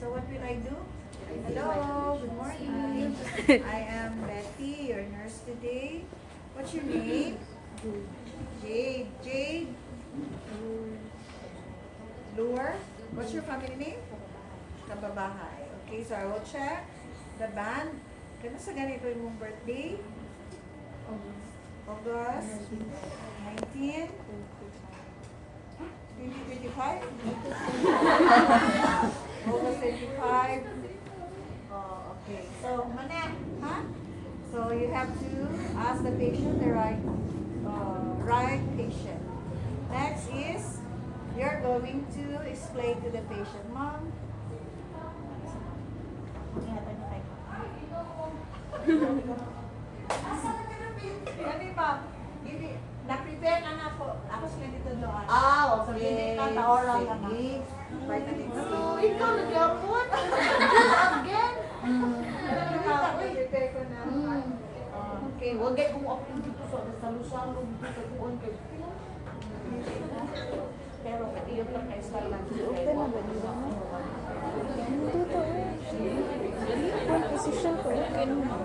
So what will I do? Hello, good morning. I am Betty, your nurse today. What's your name? Jade. Jade. Lure. What's your family name? Kababahay. Okay, so I will check the band. Kano sa ganito yung birthday? August 19, 2025? August 25. Oh, okay. So, Manek, huh? So you have to ask the patient the right patient. Next is, you're going to explain to the patient, Mom. Kami, Ma'am. Na-prepare na nga po. Ako sila dito doon. Ah, So, okay. hindi ka taoran ka na. Sige. Vitamin C. So, ikaw nag-apon? Again? Prepare ko na. Okay, huwag kayo kung apon dito sa salusalog dito sa kuwan kayo. Pero katiyot lang kayo sa lang. Position ko okay naman.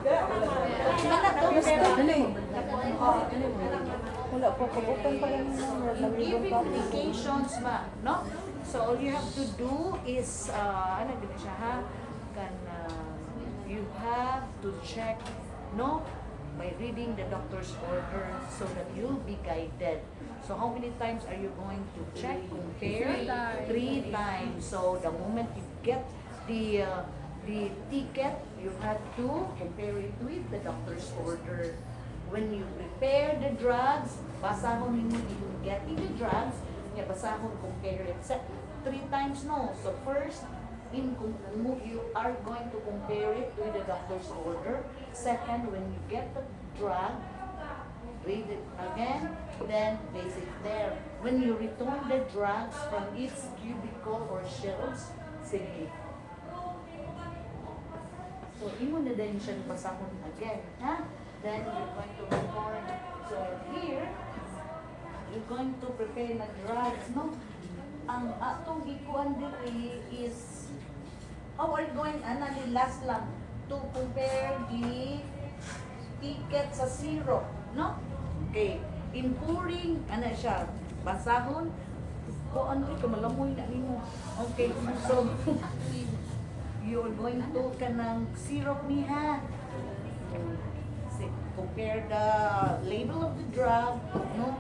Wala po ko open pa lang ng Giving medications ba, no? So all you have to do is ano din siya ha? You have to check, no? By reading the doctor's order so that you'll be guided. So how many times are you going to check, compare? 3 times. So the moment you get the ticket, you have to compare it with the doctor's order. When you prepare the drugs, basahon mo you getting the drugs, basahon compare it. 3 times no. So first, you are going to compare it with the doctor's order. Second, when you get the drug, read it again, then place it there. When you return the drugs from its cubicle or shelves, sige. So, imo na din siya basahon again, ha? Then, you're going to return. So, here, you're going to prepare na drugs, no? Ang atong ikuan diri is, how are you going, last lang, to compare the ticket sa syrup, no? Okay. In pouring, siya, basahon, ano kamalamoy na nimo. Okay, so, you're going to kanang syrup niha. Compare the label of the drug, no?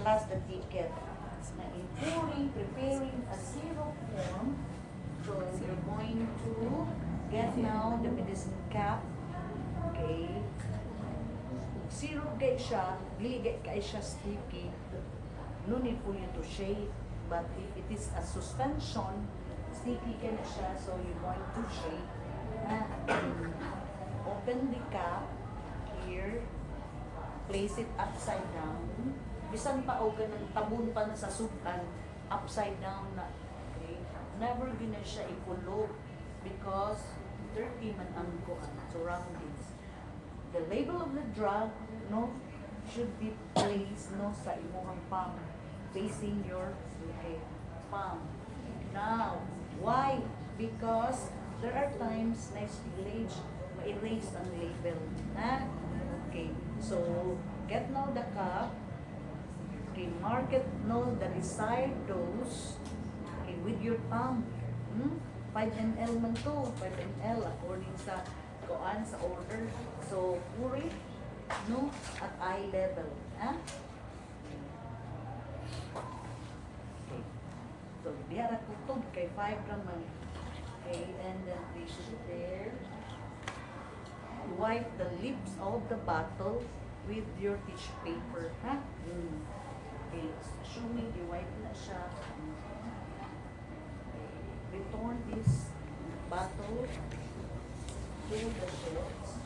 Plus the ticket. Na in pouring, preparing a syrup form, so you're going to get now the medicine cap. Okay. Syrup kay siya, dili kay siya sticky. No need for you to shake. But if it is a suspension, sticky ka na siya, so you're going to shake. Open the cap here, place it upside down. Bisan pa o ganang tabon pa na sa sukan, upside down na. Okay? Never gina siya ikulog because dirty man ang surroundings. The label of the drug, no, should be placed, no, sa imong palm, facing your palm. Now, why? Because there are times na ma-erase ang label. Ha? Okay, so get now the cup. Okay, mark it now the desired dose. Okay, with your thumb. 5 ml man to, 5 ml according sa kuan sa order. So, puri, no, at eye level. Ha? Okay. So, diha ra kutog kay 5 raman. Okay, and then place it there. Wipe the lips of the bottle with your tissue paper. Ha? Okay, assuming i-wipe na siya. Return this bottle to the shelves.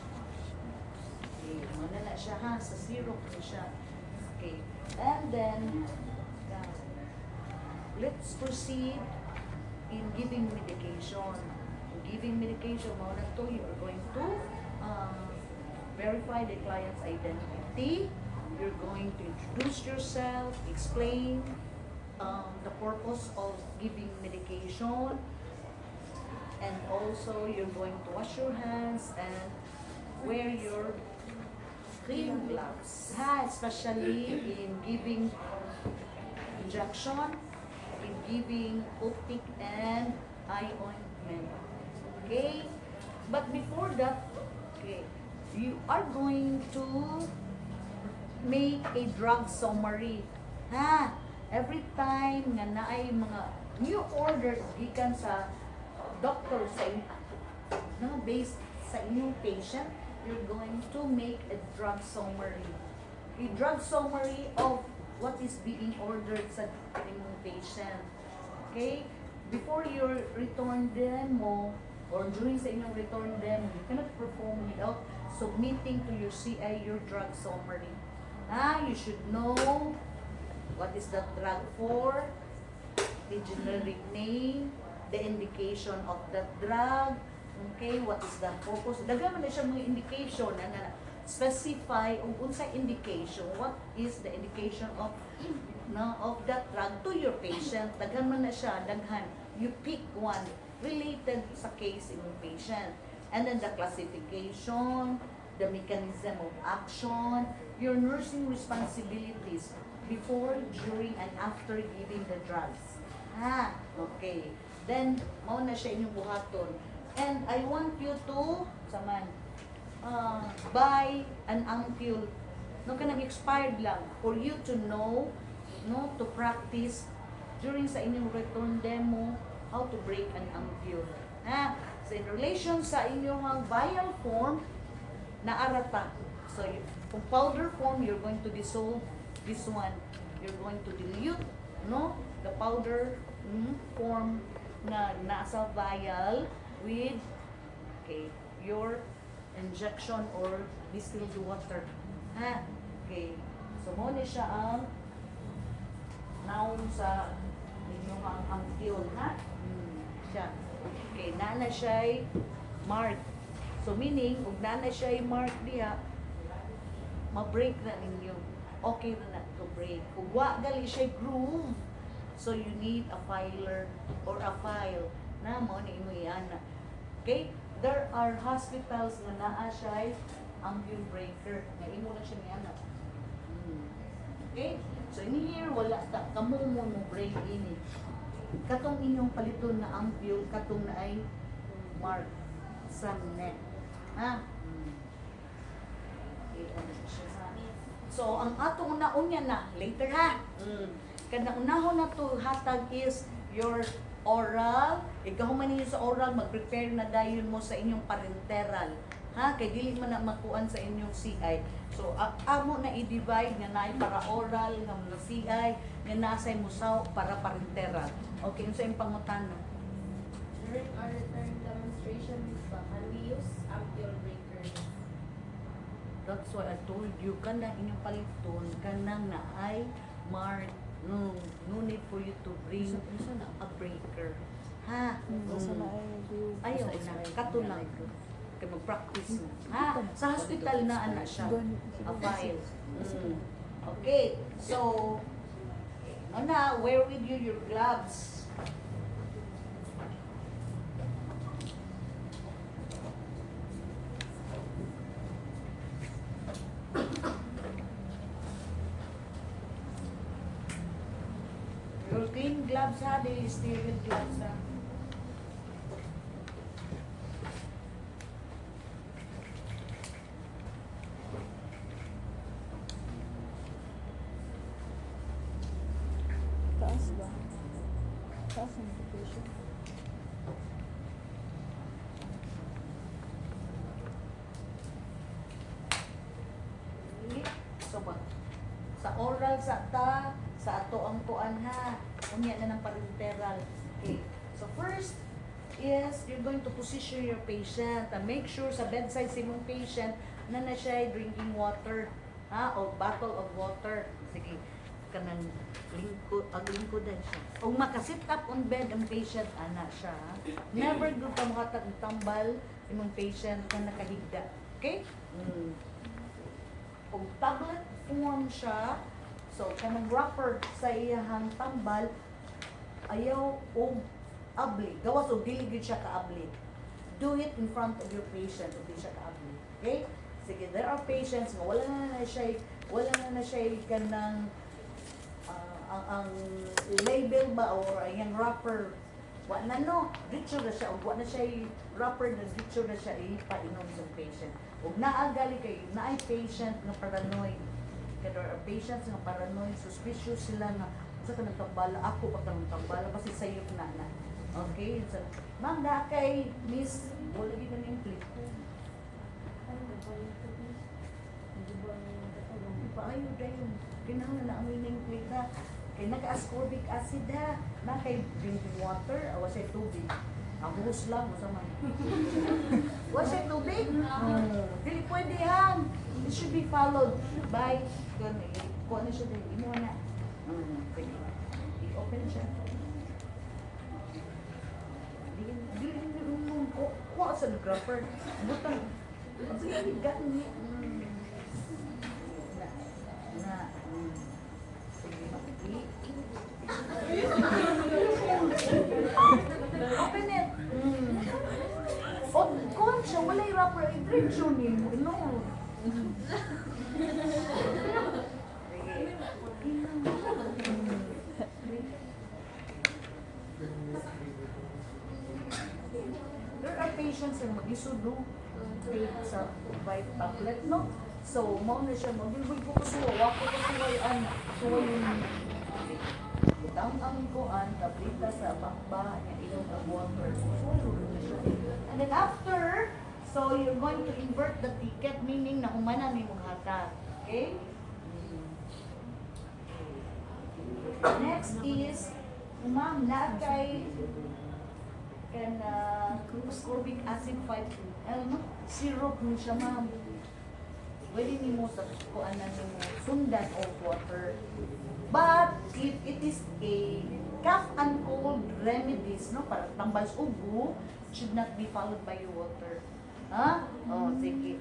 Okay, muna na siya ha, sa syrup na siya. Okay, and then, let's proceed in giving medication. In giving medication, muna to, you are going to verify the client's identity. You're going to introduce yourself, explain the purpose of giving medication, and also you're going to wash your hands and wear your clean gloves. Ha, especially in giving injection, in giving optic and eye ointment. Okay? But before that, okay, you are going to make a drug summary. Ha? Every time nga naay mga new orders gikan sa doctor sa no, based sa inyong patient, you're going to make a drug summary. A drug summary of what is being ordered sa inyong patient. Okay? Before your return demo or during sa inyong return demo, you cannot perform without submitting to your CI your drug summary. You should know what is the drug for, the generic name, the indication of that drug, okay, what is the purpose. Daghan man na siya mga indication na specify kung unsa indication, what is the indication of that drug to your patient. Daghan man na siya, daghan. You pick one related sa case in your patient. And then the classification, the mechanism of action, your nursing responsibilities before, during, and after giving the drugs. Okay. Then, mao na siya inyong buhaton. And I want you to, buy an ampule. No, kanang expired lang. For you to know, no, to practice during sa inyong return demo, how to break an ampule. So in relation sa inyong vial form, naarata. So, kung powder form, you're going to dissolve this one. You're going to dilute, no, the powder form na nasa vial with, okay, your injection or distilled water. Okay. So, mo na siya ang naon sa inyong ampule, siya. Okay, nana siya'y mark. So, meaning, kung nana siya'y mark diha, ma-break na ninyo. Okay na to break. Kung wa gali siya groove, so you need a filer or a file na mo ni imo iana. Okay? There are hospitals nga naa siya ampule breaker. Na imo na siya niana. Okay? So in here wala ta kamo mo break ini. Katong inyong paliton na ampule katong naay mark sa neck. So, ang atong unya na, later ha. Kada unahon na to hatag is your oral. Ikaw man ninyo sa oral, mag-prepare na dayon mo sa inyong parenteral. Kay dili man na makuan sa inyong CI. So, amo na i-divide nga naay para oral, nga mga CI, nga nasay musaw para parenteral. Okay, sa imong pangutana. During our return demonstration, can we use ampule breakers? That's why I told you, kanang inyong paliton, kanang naay mark, no need for you to bring a breaker. Basta na ay glue. Ayaw na, kato lang. Kaya mag-practice na. Sa hospital na ana siya. A file. Okay, so, wear with you your gloves. Your clean gloves they sterile gloves Taas ba? Taas ang medication. So ba? Sa oral sa ato ang tuan unya na ng parenteral. Okay. So first is you're going to position your patient and make sure sa bedside sa imong patient na siya drinking water o bottle of water. Sige, kanang lingkod din siya. Kung makasit up on bed ang patient, ana siya. Never good ka makatambal imong patient na nakahigda. Okay? Kung tablet form siya, so kanang wrapper sa iyahang tambal, ayaw o abli. Gawas o dili gyud siya kaabli. Do it in front of your patient o di siya kaabli. Okay? Sige, there are patients nga wala na na siya kanang ang label ba or yung wrapper wa na no, dito na siya, wa na siya wrapper na dito na siya ipainom sa patient. Ug naagali kay naay patient nga paranoid. Kaya there are patients nga paranoid, suspicious sila nga sa kanang tambala, ako pa kanang tambala kasi sayop na na. Okay? So, ma'am, na kay Miss, wala gyud ning clip. Paayo dayon. Kinahanglan na amin ning clip ha. Kay naka-ascorbic acid ha. Na kay drinking water, awa siya tubig. Ang hus lang, masama. Wala siya tubig? Dili pwede yan. It should be followed by, kung ano siya din, imo na. Pwede. I-open siya. Dili kuha sa grapper. Butang. Sige, gani. Open it. O, kuhan siya, wala yung wrapper. I-drink siya nimo. No. There are patients na mag-isod, no? Take sa white tablet, no? So, mo na siya, mag-ilboy ko kasi, wako ko suwayan. Suwayan. Down ang kuan, tablita sa bakba, niya ilong ang water. And then after, so you're going to invert the ticket, meaning na humana ni mong hatag. Okay? Next is, ma'am, na kay ascorbic acid 5 ml, no? Syrup mo siya, ma'am. Pwede ni mo sa kuan na mo sundan of water. But if it is a cough and cold remedies, no, para tambal sa ubo, should not be followed by water. Ha? Oh, sige.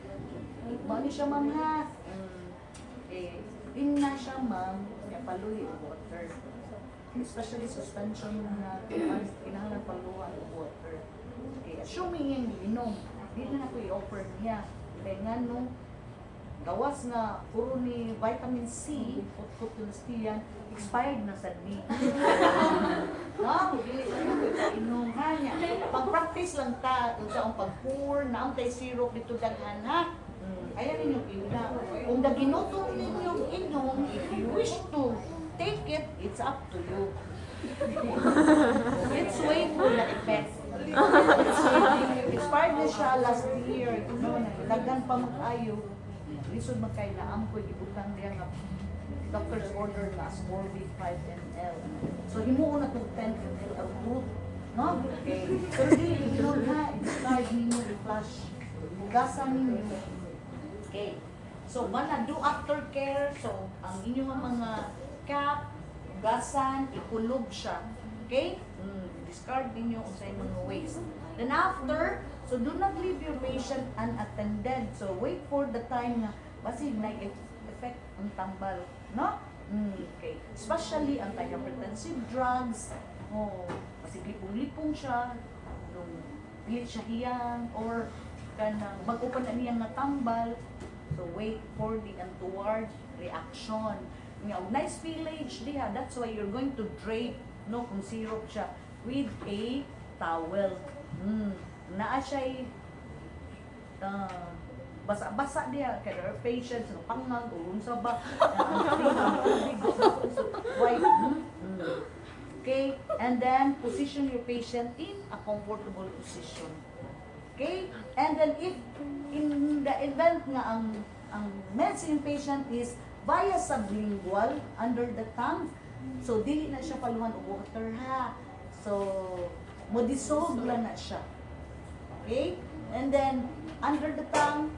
Mano siya, ma'am, ha? In na siya, ma'am, kaya paluhi ang water. Especially suspension na kailangan paluhan ang water. Okay, assuming yung inom, di na ako i-offer niya. Kaya nga, no, gawas nga puro ni vitamin C, putkutulistiyan, expired na sa D. Dili na inom ha niya. Pag-practice lang ta, kung sa ang pag-pour, na ang tay syrup dito daghan ha. Ayan ninyo ina. Kung naginutong ninyo inom, if you wish to take it, it's up to you. Let's wait for the effect. Expired na siya last year. Daghan pa mag-ayo. Lisod magkailaan ko, ibutang diya nga doctor's order na ascorbic 5 ml. So, himuon na itong 10 ml of fruit. No? Okay. Pero di, ignore na. Discard ninyo, i-flush. Hugasan ninyo. Okay. So, mana do aftercare. So, ang inyong mga cap, hugasan, ikulog siya. Okay? Discard ninyo sa inyong waste. Then after, so do not leave your patient unattended. So wait for the time na basig na effect ang tambal, no? Okay. Especially antihypertensive drugs. Oh, basig lipong-lipong siya, nung pilit siya hiyang or kanang bago pa na niyang natambal. So wait for the untoward reaction. Nga nice spillage diha. That's why you're going to drape no kung syrup siya with a towel. Naa siya basa-basa diya kada patients no pangag o unsa ba white. Okay, and then position your patient in a comfortable position. Okay, and then if in the event nga ang medicine patient is via sublingual under the tongue, so dili na siya paluhan og water ha. So mo dissolve lang na siya. Okay? And then under the tongue,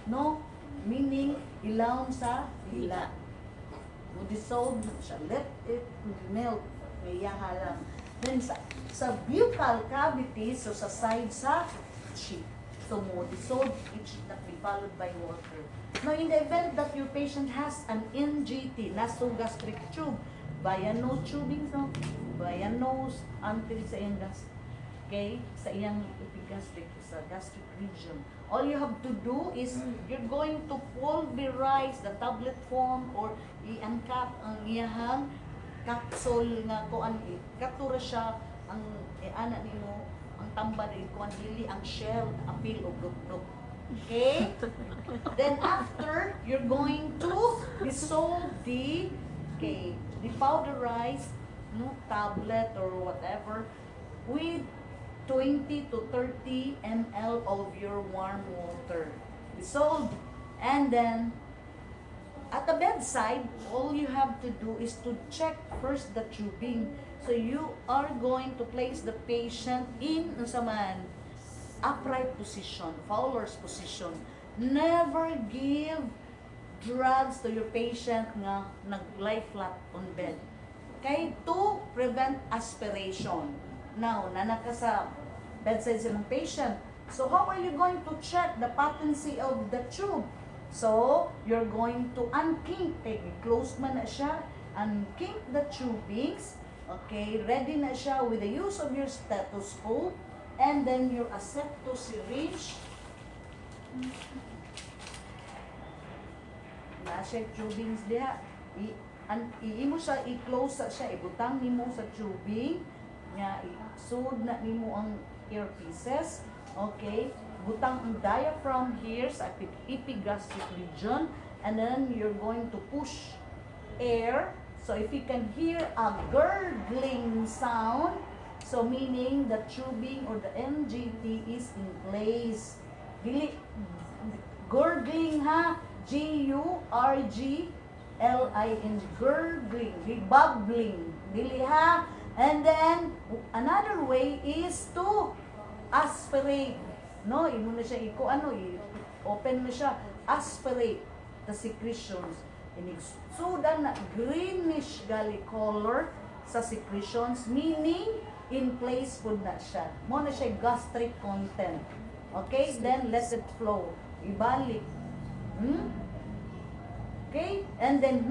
no, meaning ilawom sa dila. Mo dissolve na siya. Let it melt. May lang. Then sa buccal cavity, so sa side sa cheek. So mo dissolve, it should not be followed by water. Now, in the event that your patient has an NGT, nasogastric tube, via nose tubing, no? Via nose until sa iyang gas. Okay? Sa iyang epigastric, sa gastric region. All you have to do is you're going to pulverize the tablet form or i-uncap ang iyahang capsule nga kuan katura siya ang ana nimo ang tamba ni kuan dili ang shell apil og duktog. Okay? Then after, you're going to dissolve the powderized tablet or whatever with 20 to 30 ml of your warm water. Dissolve. And then, at the bedside, all you have to do is to check first the tubing. So you are going to place the patient in upright position, Fowler's position. Never give drugs to your patient nga nag-lie flat on bed. Okay? To prevent aspiration. Now, nanaka sa bedside sa ng patient. So, how are you going to check the patency of the tube? So, you're going to unkink. Close man na siya. Unkink the tubings. Okay? Ready na siya with the use of your stethoscope. And then your asepto syringe. Na siya tubings diha. Iimo siya, i-close siya, ibutang nimo sa tubing. Nya, i-sud na nimo ang earpieces. Okay? Butang ang diaphragm here sa epigastric region. And then you're going to push air. So if you can hear a gurgling sound, so meaning the tubing or the NGT is in place. Dili gurgling ha, G-U-R-G-L-I-N, gurgling, bubbling, dili ha. And then another way is to aspirate. No, imo na siya open na siya, aspirate the secretions. Sudan na greenish gali color sa secretions, meaning in place po na siya. Mo na siya gastric content. Okay? Then, let it flow. Ibalik. Okay? And then,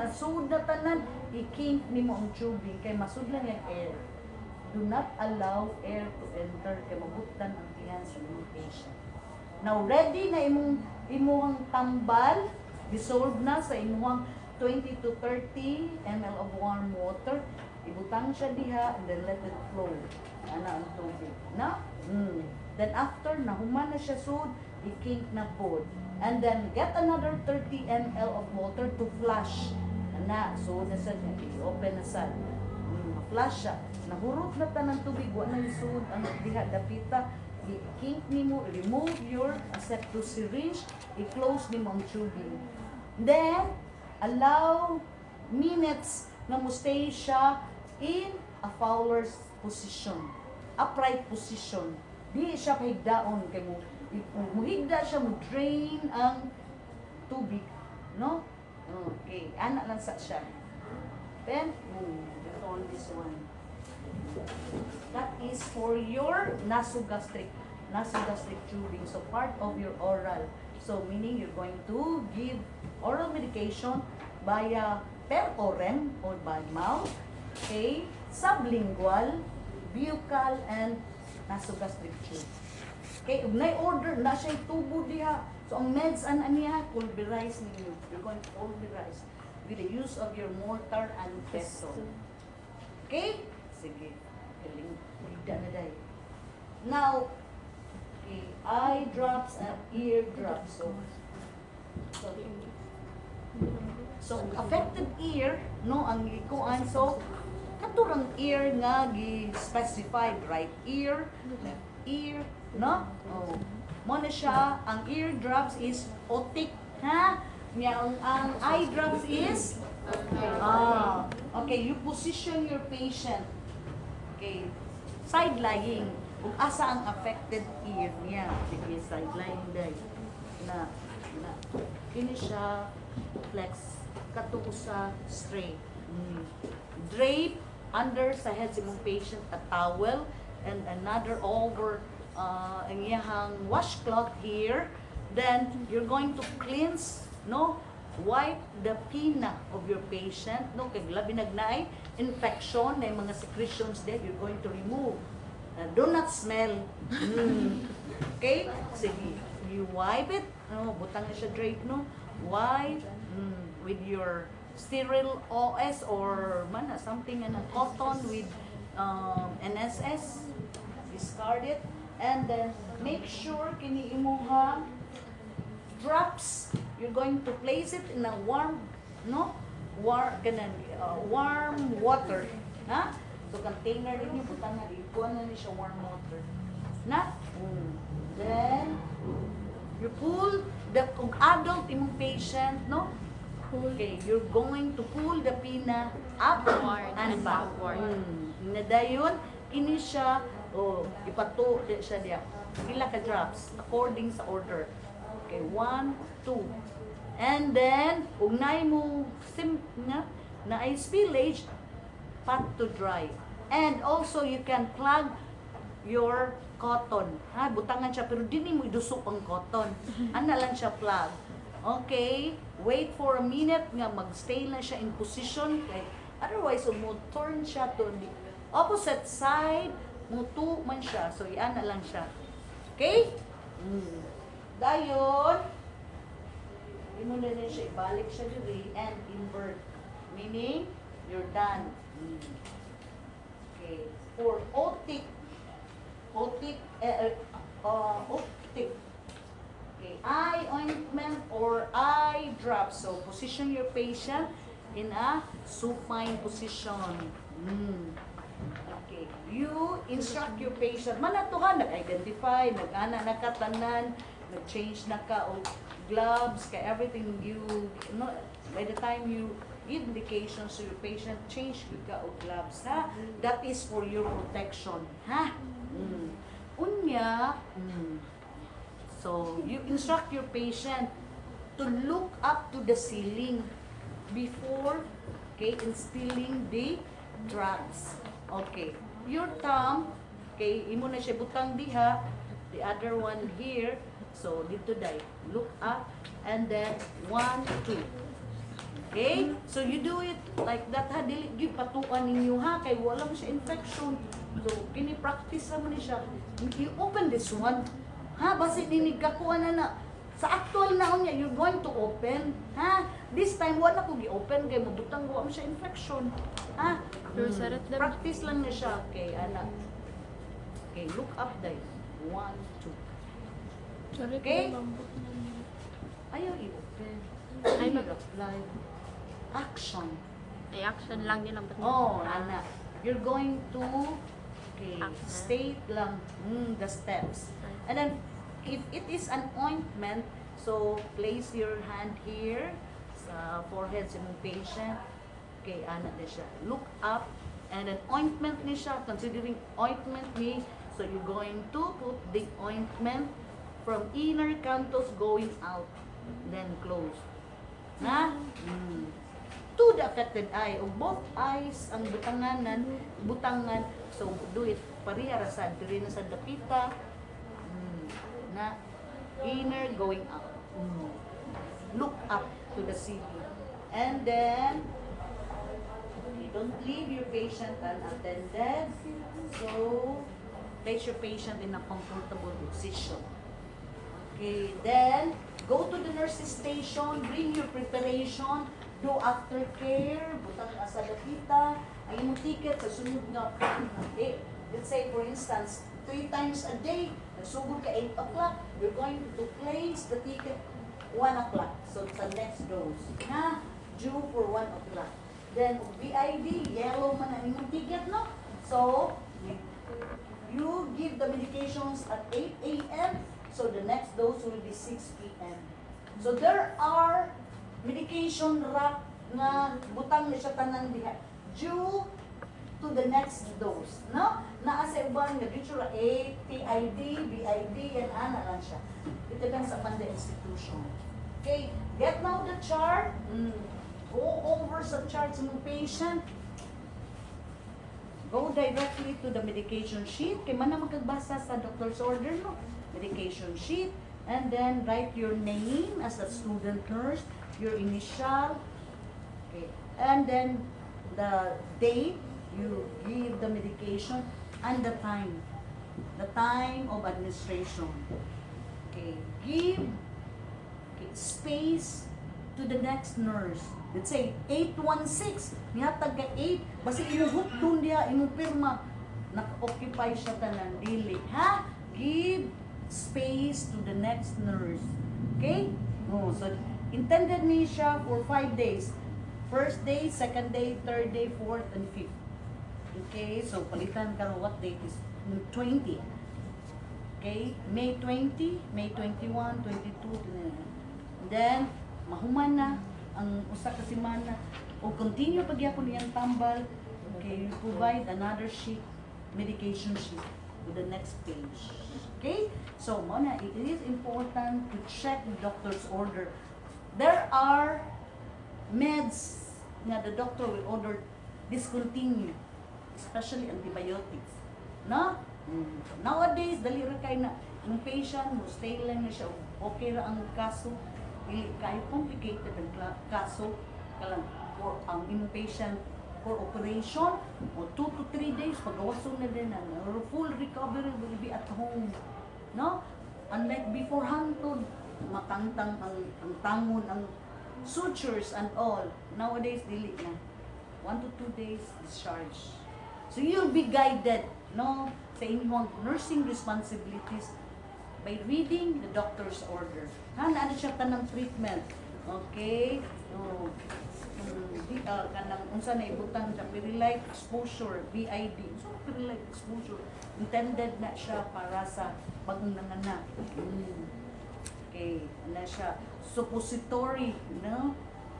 sud na tanan, i-kink ni mo ang tubing, kay masud lang yung air. Do not allow air to enter, kay mabutan ang tiyan sa patient. Now, ready na imuhang tambal, dissolve na sa imuhang 20 to 30 ml of warm water. Ibutang siya diha and then let it flow. Ana ang tubig. Na? Then after, nahuman na siya sud, i-kink na po. And then get another 30 ml of water to flush. Ana, so na sa i-open na sa. Flush siya. Nahurot na tanang tubig, wala na sud ang diha dapita. I-kink nimo, remove your asepto syringe, i-close nimo ang tubing. Then, allow minutes na mo stay siya in a Fowler's position, upright position. Di siya pahigdaon kay mo higda siya, mo drain ang tubig, no? Okay, ana lang sa siya. Then, on this one. That is for your nasogastric tubing. So part of your oral. So meaning you're going to give oral medication via per orem or by mouth, okay, sublingual, buccal, and nasogastric tube. Okay, na order na siya tubo diha. So ang meds niya, pulverize ninyo. You're going to pulverize with the use of your mortar and pestle. Okay? Sige. Galing. Higda na day. Now, okay, eye drops and ear drops. So affected ear, no, ang ikuan. So, katurang ear nga gi-specified, right ear, left ear, no? Oh. Mo na siya, ang ear drops is otic, ha? Ang eye drops is okay, you position your patient. Okay, side lying. Kung asa ang affected ear niya, sige, side lying day. Na kini siya flex katuko sa straight. Drape under sa head si mong patient a towel and another over ang iyahang washcloth here. Then you're going to cleanse, no, wipe the pina of your patient, no, kay labi nagnaay infection na mga secretions there, you're going to remove. Do not smell. Okay? Sige, you wipe it, no, butang na siya drape, no, wipe with your sterile OS or mana something and cotton with NSS, discard it, and then make sure kini imuha drops, you're going to place it in a warm, no, warm water, ha? So container din yung butang na ikuha na ni siya warm water, na. Then you pull the kung adult imong patient, no. Okay, you're going to pull the pina upward and backward. Nadayon kini siya ipato di siya diya. Pila ka drops according sa order. Okay, 1, 2. And then, ugnay mo na ay spillage, pat to dry. And also, you can plug your cotton. Ha, butangan siya, pero dini mo idusok ang cotton. Ana lang siya plug. Okay, wait for a minute nga magstay na siya in position. Okay. Otherwise, mo turn siya to the opposite side, mutu man siya. So, iyan na lang siya. Okay? Dayon, yun mo na siya, ibalik siya diri and invert. Meaning, you're done. Okay. For otic, okay, eye ointment or eye drop. So, position your patient in a supine position. Okay. You instruct your patient. Manato ka, nag-identify, nag-ana nakatanan, nag-change na ka o gloves, ka everything you, no, by the time you give indications to your patient, change ka o gloves, ha? That is for your protection, ha? Unya, so you instruct your patient to look up to the ceiling before, okay, instilling the drugs. Okay, your thumb, okay, imo na siya butang diha, the other one here. So, dito day, look up, and then 1, 2. Okay? So, you do it like that, ha? Dili, di patuan ninyo, ha? Kay wala mo siya infection. So, kini-practice naman ni siya. You open this one, ha? Basi dinig kakuha na. Sa actual na niya, you're going to open, ha? This time, wala ko gi-open, kay mabutang wala mo siya infection. Ha? Practice lang niya siya. Okay, anak. Okay, look up day. 1, 2. Okay? Ayaw i-open. Ay, apply. Action. Ay, action lang nila. Oh, anak. You're going to, okay, Action. state lang the steps. And then, if it is an ointment, so place your hand here sa forehead sa mong patient. Okay, anak na siya. Look up. And then, ointment ni siya. Considering ointment ni, so you're going to put the ointment from inner canthus going out, then close. Na? To the affected eye, o both eyes, ang butangan, so do it, pariha rasad, diri na sa dapita, na inner going out. Look up to the ceiling. And then, don't leave your patient unattended, so place your patient in a comfortable position. Okay, then go to the nurse's station, bring your preparation, do aftercare, butang sa dapita, ang imong ticket sa sunod nga. Okay, let's say for instance, 3 times a day, nagsugod ka 8 o'clock, you're going to place the ticket 1 o'clock. So sa next dose, na due for 1 o'clock. Then BID, yellow man ang imong ticket, no? So you give the medications at 8 a.m. So the next dose will be 6 p.m. So there are medication rack na butang ni siya tanan diha due to the next dose, no? Naa sa uban nga dito ra A, TID, BID, and ana lang siya. It depends upon the institution. Okay, get now the chart. Go over sa chart sa mga patient. Go directly to the medication sheet. Kay man na magkagbasa sa doctor's order, no? Medication sheet, and then write your name as a student nurse, your initial, okay, and then the date you give the medication and the time of administration. Okay, give space to the next nurse. Let's say 816, nihatag ka 8, basta imuhuk doon diya, imong pirma, naka-occupy siya tanan dili. Ha? Give space to the next nurse. Okay? Oh, so intended ni siya for 5 days. First day, second day, third day, fourth, and fifth. Okay, so palitan ka what date is 20. Okay, May 20, May 21, 22, and then mahuman na ang usa ka semana o continue pagyapon niyang tambal. Okay, you provide another sheet, medication sheet with the next page. Okay, so mona, it is important to check the doctor's order. There are meds nga the doctor will order discontinue, especially antibiotics. No? Nowadays, dali ra kay na ang patient mo stay lang na siya, okay ra ang kaso, dili kay complicated ang kaso kalang for ang imong patient for operation o 2 to 3 days pagawason na din or full recovery will be at home. No? Unlike before hantod makangtang ang tangon ang sutures and all. Nowadays dili na 1 to 2 days discharge. So you'll be guided, no, sa inyong nursing responsibilities by reading the doctor's order. Ano siya tanang treatment. Okay? No. Kanang unsa na ibutan siya perilite exposure, BID. So perilite exposure intended na siya para sa bagong nanganak. Okay, ano siya suppository, no?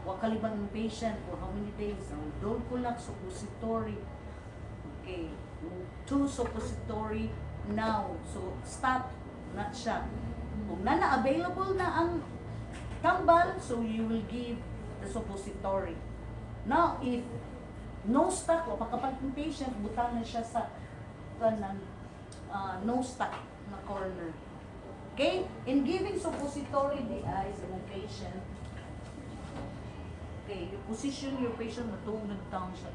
Wa kalibang ng patient for how many days? Dulcolax suppository. Okay, 2 suppository now. So stop na siya. Kung available na ang tambal, so you will give the suppository. Now, if no stock o pagkapalit ng patient, butang na siya sa kanang no stock na corner. Okay? In giving suppository, the eyes of the patient, okay, you position your patient matulog nagtaon siya.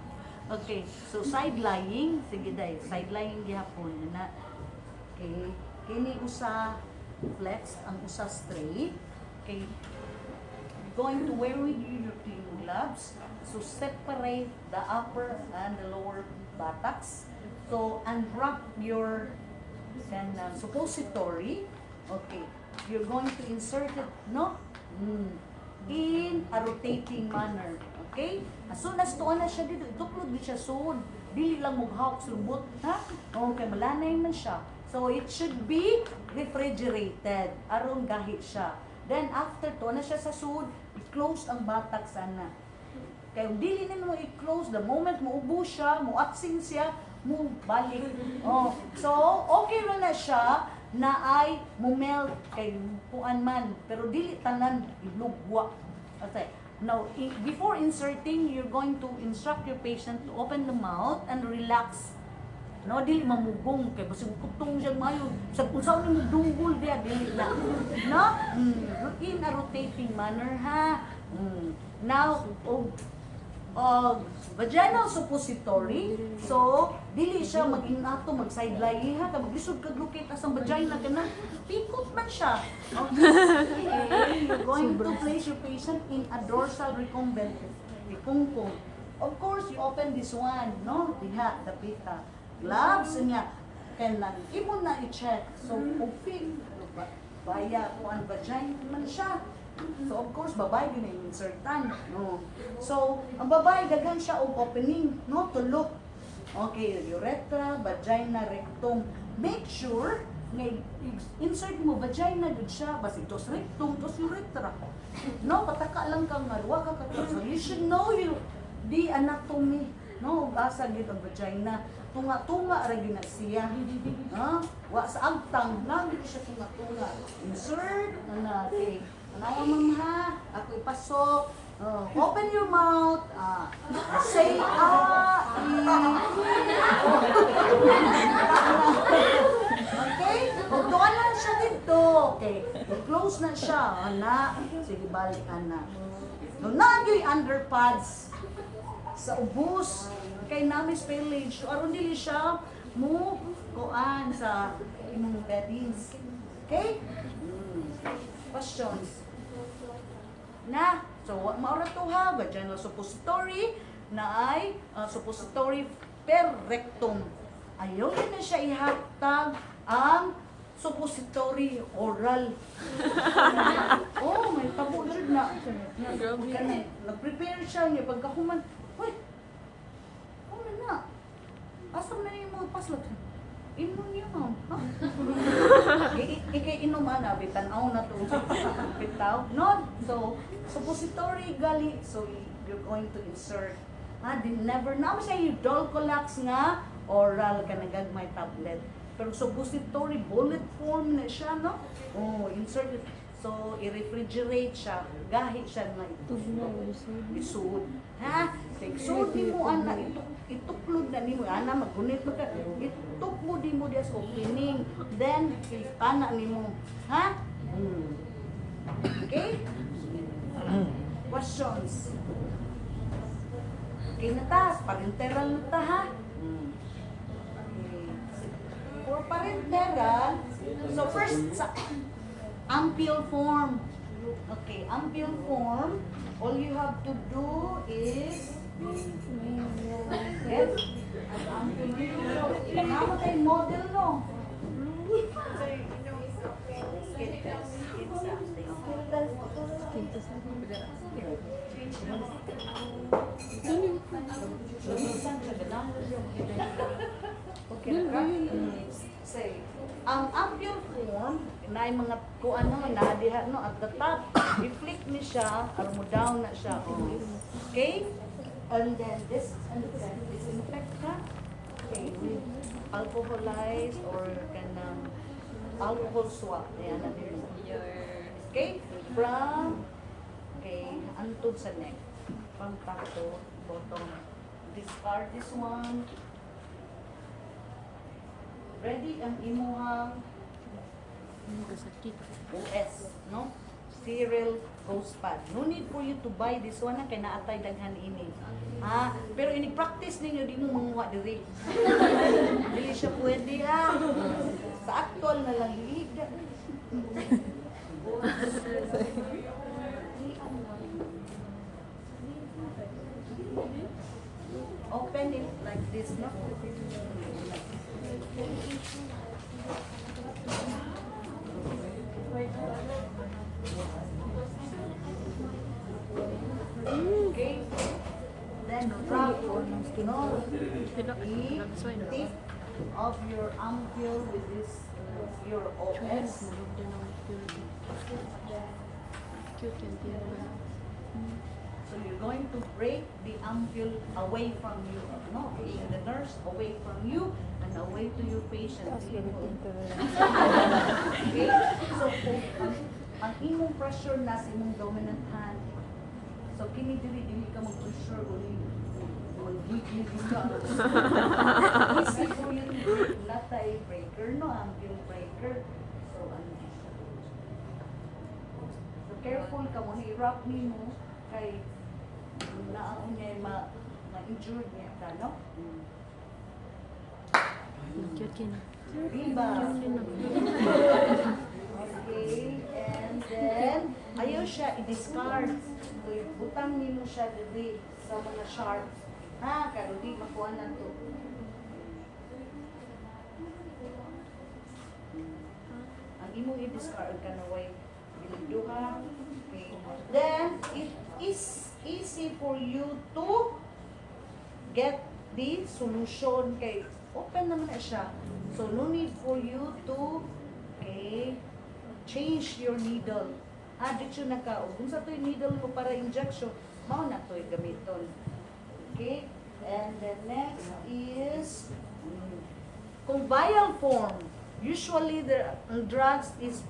Okay, so side lying, sige day, side lying gihapon na. Okay, kini usa flex, ang usa straight. Okay, going to wear with you your clean gloves. So separate the upper and the lower buttocks. So unwrap your suppository. Okay, you're going to insert it, no? In a rotating manner. Okay? As soon as tuon na siya dito, ituklod din siya soon. Dili lang maghawak sa lubot, ha? Okay, malanay man siya. So it should be refrigerated. Aron gahit siya. Then after tuon na siya sa soon, i-close ang batak sana. Kaya kung dili na mo i-close, the moment mo ubo siya, mo atsing siya, mo balik. Oh, so okay ra na siya na ay mumelt kay kuan man, pero dili tanan iblugwa. Okay. Now, before inserting, you're going to instruct your patient to open the mouth and relax. No, dili mamugong kay basig kutong siya mayo. Sa unsaon ni mudungol dia dili na. No? In a rotating manner ha. Now, vaginal suppository. So, dili siya mag-inato, mag-side lying ha. Maglisod ka locate as ang vagina ka na. Pikot man siya. Okay. You're going to place your patient in a dorsal recumbent. Ikungkong. Of course, you open this one, no? Diha, the pita. Gloves niya. Kailan, imo na i-check. So, fit. Baya ko ang vagina man siya. So, of course, babae yun yung insertan. No. So, ang babae, dagan siya og opening, no? To look. Okay, urethra, vagina, rectum. Make sure nga insert mo vagina gud siya, basi tos rectum, tos urethra. No, pataka lang kang marwa ka So, you should know the anatomy. No, asa gid ang vagina. Tunga-tunga ra gyud na siya. Wa sa agtang, lang gid siya tunga-tunga. Insert na okay. Anawa ma'am ha, ako ipasok. Open your mouth. Say okay? Kung doon lang siya dito. Okay. Close na siya. Ana. Sige, balik ana. No, nagyoy underpads sa ubos kay namin spillage. So, aron dili siya mo kuan sa imong beddings. Okay? Questions? Na, so maura to ha, vaginal suppository na ay suppository per rectum. Ayaw yun na siya ihatag ang suppository oral. Oh, may tabo dyan na. Nag-prepare siya niya pagkahuman. Hoy, ano na? Asa na yung mga paslot? Inom niya ha? Ikay inuman na, bitanaw na to. Bitaw? No. So, suppository gali. So, you're going to insert. Never na siya yung Dulcolax nga oral ka nagagmay tablet. Pero suppository bullet form na siya, no? Oh, insert it. So, i-refrigerate siya. Gahi siya na isud. Ha? Isud ni mo, ana, ituklod na ni mo. Ana, magunit mo ka. Ituk mo di mo diya sa opening. Then, ana ni mo. Ha? Okay? Questions? Okay na ta. Parenteral na ta, ha? Okay. For parenteral, so first, sa ampule form. Okay, ampule form, all you have to do is get an ampule form. Nama kay model, no? Okay, say, ang ampule form, na yung mga kung ano, nadiha, no, at the top, i-flick ni siya, alam mo down na siya. Okay? And then this, and then disinfect ka. Okay, with alcoholized or kanang alcohol swab. Ayan na din. Okay? From, okay, antod sa neck. From top to bottom. Discard this one. Ready ang imuhang OS, no? Sterile ghost pad. No need for you to buy this one na kay naatay daghan ini. Ha? Pero ini-practice ninyo di mo manguha diri. Dili siya pwede ha. Sa actual na lang liga. Open it like this, no? Okay. Then drop no, the tip of your ampule with this your OS. So you're going to break the ampule away from you, no? Being the nurse, away from you and away to your patient. Okay? So ang imong pressure na sa imong dominant hand. So kini dili ka mag-pressure uli. Mag-weekly ka. Easy for you to break. Not a breaker, no? Ampule breaker. So ano siya. So careful ka mo. I-wrap mo kay naang niya ma-injured niya ka, no? Diba? Okay, and then ayaw siya i-discard. So, butang nimo siya dili sa mga sharp. Ha, kaya di makuha na to. Ang imo i-discard ka na way biliduha. Okay. Then, it is easy for you to get the solution kay open naman na siya. So, no need for you to change your needle. Dito na ka. Kung sa ito yung needle mo para injection, mao na ito yung gamiton. Okay? And the next is kung vial form. Usually, the drugs is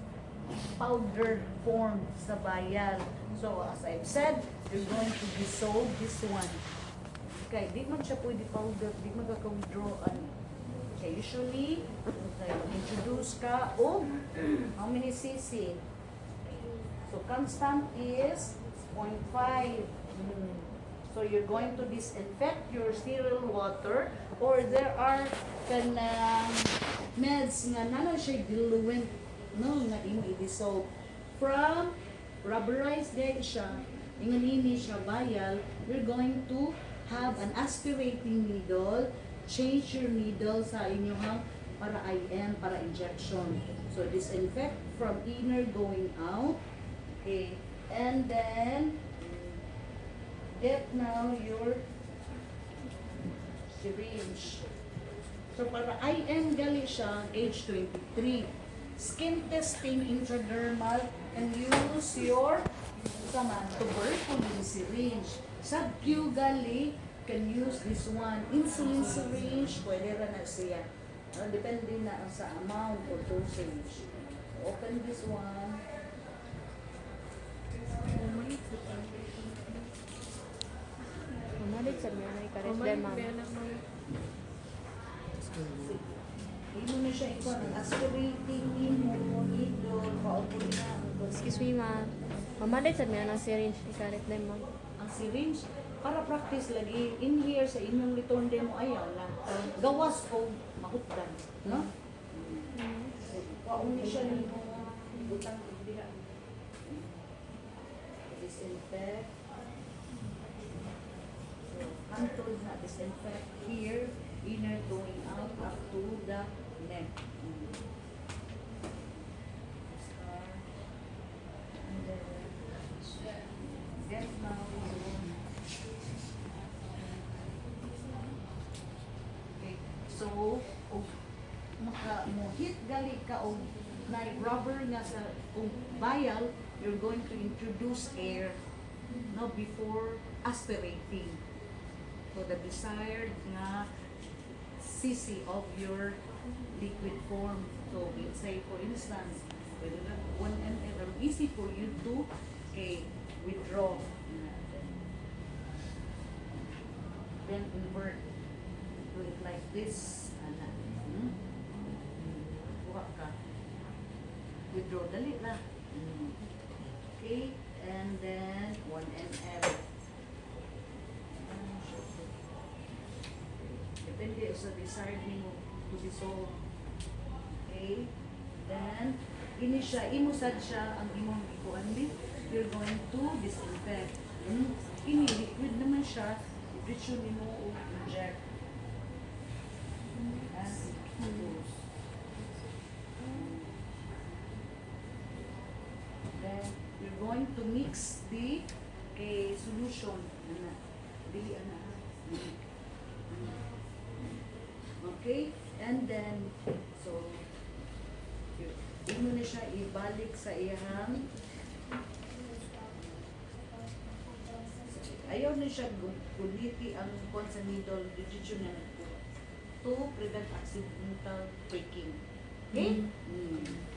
powder form sa vial. So, as I've said, you're going to dissolve this one. Okay, di man siya pwede powder, di man ka-withdraw. Okay, usually, introduce ka o how many cc? So, constant is 6.5. So you're going to disinfect your sterile water, or there are kanang meds nga nano siya diluent no nga imo i-dissolve from rubberized guy siya ingon ini siya vial. You're going to have an aspirating needle, change your needle sa inyong para IM, para injection. So disinfect from inner going out. Okay, and then get now your syringe. So para IM gali siya, age 23. Skin testing intradermal, and use your tuberculin syringe. Sub-Q gali, can use this one. Insulin syringe, pwede ra na siya. Depende na sa amount or dosage. Open this one. Mamalit sa mga na ikarit din, ma'am. Imo na siya ikaw ng aspirating imo, needle, paupo na. Excuse me, ma'am. Mamalit sa mga ng syringe ikarit din, ma'am. Ang syringe, para practice lagi, in here sa inyong return demo, ayaw lang. Gawas o mahutdan. No? Pauni siya nimo, butang diha. Disinfect. So, control na disinfect here, inner going out up to the neck. Scar. And then, get now okay. So, mo hit gali ka og na rubber nga sa vial, you're going to introduce air no before aspirating. So the desired nga cc of your liquid form. So let's say for instance, whether 1 ml, easy for you to withdraw. Then invert. Do it like this. Buka ka. Withdraw. Dali na. Okay. And then 1 ml. Depende sa desired mo to dissolve. Okay. Then, ini siya. Imusad siya ang imong ikuan din. You're going to disinfect. Ini liquid naman siya. Diretso nimo o inject. As it goes. Then, you're going to mix the solution. Dili ana. Okay? And then, so, imo na siya ibalik sa iyang ayaw na siya guliti ang sa needle diretso na to prevent accidental breaking. Okay?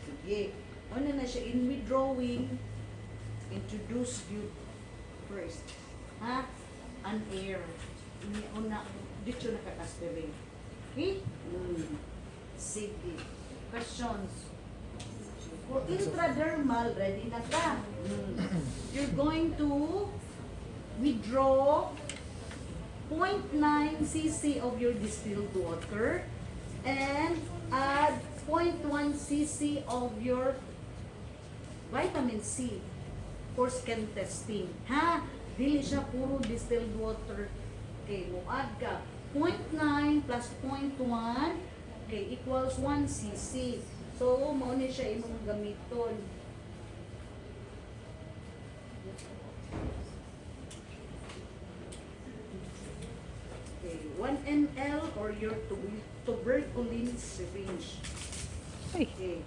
Sige. Ano na siya in withdrawing, introduce you first. Ha? An air. Una, dito na kakaspirin. Okay? Sige. Questions? For intradermal, ready na ka. You're going to withdraw 0.9 cc of your distilled water and add 0.1 cc of your vitamin C for skin testing. Ha? Dili siya puro distilled water. Okay, muad ka. 0.9 plus 0.1 equals 1 cc. So, mauna siya imong gamiton. Okay, 1 ml or your tuberculin syringe. Okay.